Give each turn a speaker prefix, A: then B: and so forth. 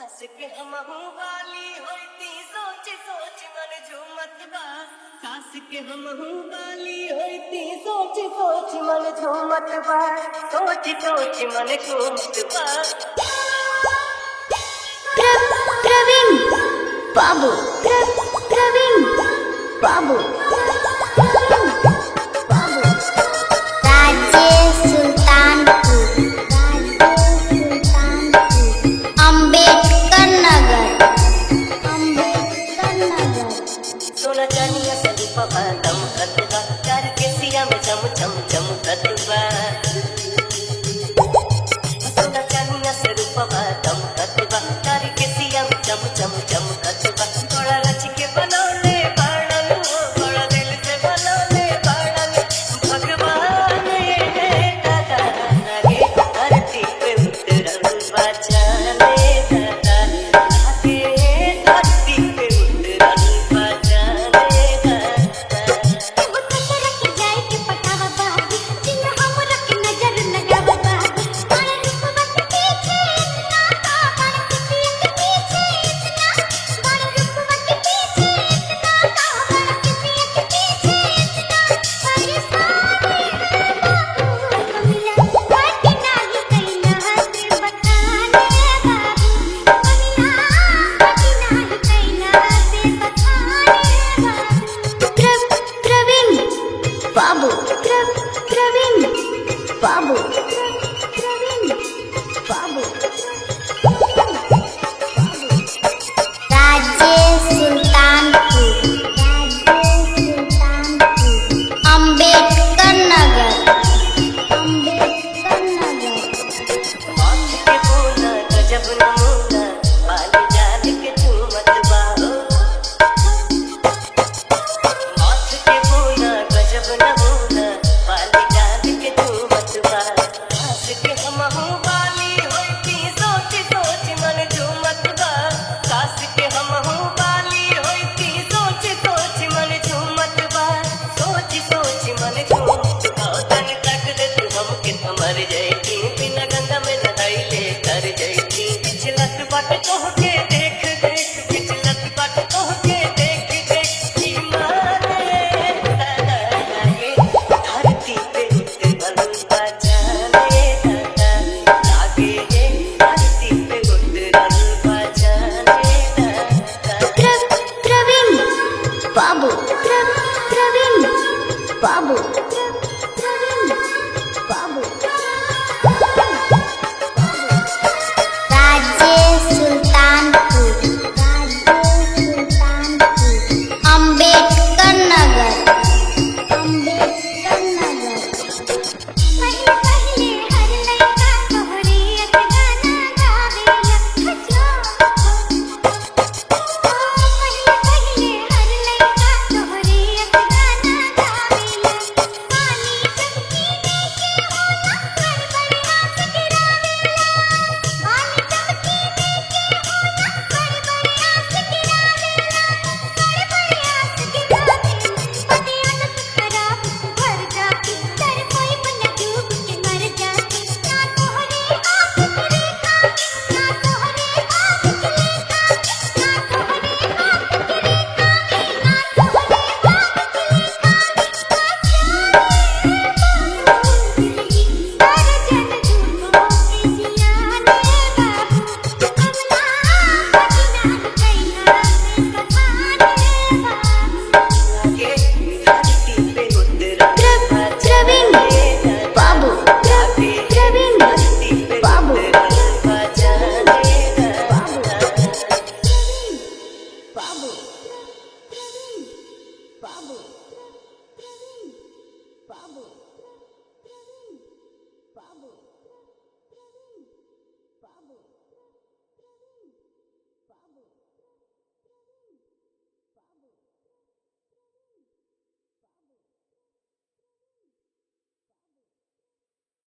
A: काश के हमहू वाली होती सोच सोच मन झूमत बा। काश के हमहू वाली होती सोच सोच मन झूमत बा। सोच सोच मन झूमत बा।
B: प्रवीण बाबू प्रवीण बाबू
A: सोना चानिया सरूपा दमकत बा। कार के सिया में चम चम चमकत बा। सोना चानिया सरूपा दमकत बा। कार के सिया में चम चम चमकत बा। थोड़ा रच के बनौले बाड़न हो, थोड़ा दिल से बनौले बाड़न। भगवान ये दादा लागे धरती पे उतरल बा। जाने दादा लागे धरती पे उतरल बा।
B: बाबू प्रवीण बाबू प्रवीण बाबू राज्य सुल्तानपुर अम्बेडकर नगर
A: आँख के बोला गजब नमूना बाली जाल के झूमत बाहो। आँख के बोला गजब नमूना बाली जाल के झूमत बा। काश के हमहू वाली होती सोच सोच मन झूमत बा। काश के हमहू वाली होती सोच सोच मन झूमत बा। सोच सोच मन झूमत बा। तन तक दे तू हमके तो मर जैती, बिना गंगा में नहाइले कर जैती। पिछलत बाटे तोहके